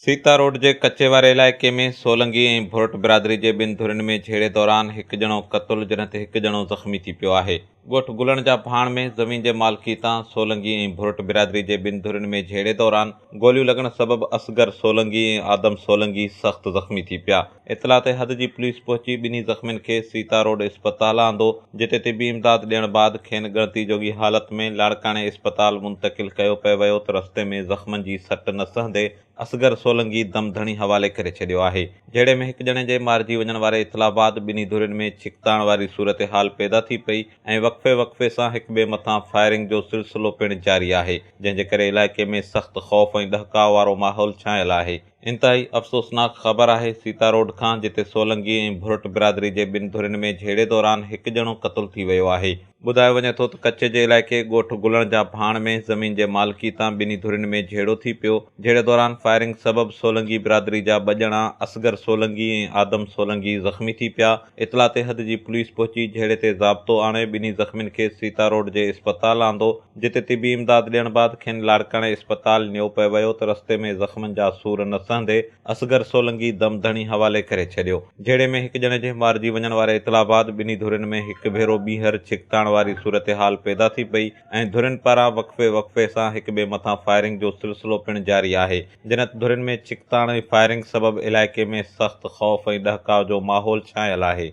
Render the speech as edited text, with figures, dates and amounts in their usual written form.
Sita road जे कच्चे वारे इलाइक़े में सोलंगी ऐं भुरट बिरादरी जे ॿिनि धुरियुनि में झेड़े दौरान हिकु ॼणो क़तुलु जॾहिं त हिकु ॼणो ज़ख़्मी थी पियो आहे। ॻोठ गुलण जा भाण में ज़मीन जे मालिकी तां सोलंगी ऐं भुरट बिरादरी जे ॿिनि धुरियुनि में झेड़े दौरान गोलियूं लॻण सबबि असगर सोलंगी ऐं आदम सोलंगी सख़्तु ज़ख़्मी थी पिया। इतला ते हद जी पुलिस पहुची ॿिन्ही ज़ख़्मियुनि खे सीता रोड इस्पताल आंदो, जिते तिबी इमदाद ॾियण बाद खेनि ॻणती जोगी हालत में लाड़काणे इस्पताल मुंतक़िल कयो पियो वियो त रस्ते में ज़ख़्मनि जी सट न सहंदे असगर सोलंगी दम धणी हवाले करे छॾियो आहे। जहिड़े में हिकु ॼणे जे मारिजी वञण वारे इतला बाद ॿिन्ही धुरियुनि में छिकताण वारी सूरत हाल पैदा थी पई ऐं वक़्फ़े वक़्फ़े सां हिक ॿिए मथां फायरिंग जो सिलसिलो पिणु जारी आहे, जंहिंजे करे इलाइक़े में सख़्तु ख़ौफ़ ऐं ॾहकाव वारो माहौल छायल आहे। इंतिहाई अफ़सोसनाक ख़बर आहे सीता रोड खां, जिते सोलंगी ऐं भुरट बिरादरी जे ॿिनि धुरियुनि में झेड़े दौरान हिकु ॼणो क़तलु थी वियो आहे। ॿुधायो वञे थो त कच्छ जे इलाइक़े ॻोठ गुलण जा भाण में ज़मीन जे मालिकी तां ॿिन्ही धुरियुनि में झेड़ो थी पियो। झेड़े दौरान फायरिंग सबबि सोलंगी बिरादरी जा ॿ ॼणा असगर सोलंगी ऐं आदम सोलंगी ज़ख़्मी थी पिया। इतला ते हद जी पुलिस पहुची झेड़े ते ज़ाब्तो आणे ॿिन्ही ज़ख़्मियुनि खे सीता रोड जे इस्पताल आंदो, जिते तिबी इमदाद ॾियण बाद खेनि लाड़काणे इस्पताल नियो पियो वियो त रस्ते में ज़ख़्मनि जा सूर न सहंदे असगर सोलंगी दम धणी हवाले करे छॾियो। झेड़े में हिकु ॼणे जे मारिजी वञण वारे इतला बाद ॿिन्ही धुरियुनि में हिकु भेरो ॿीहर छिकताण वारी सूरत हाल पैदा थी पई ऐं धुरियुनि पारां वक़्फ़े वक़्फ़े सां हिक ॿिए मथां फायरिंग जो सिलसिलो पिणु जारी आहे। जिन धुरियुनि में छिकताण ऐं फायरिंग सबबि इलाइक़े में सख़्तु ख़ौफ़ ऐं ॾहकाव जो माहौल छायल आहे।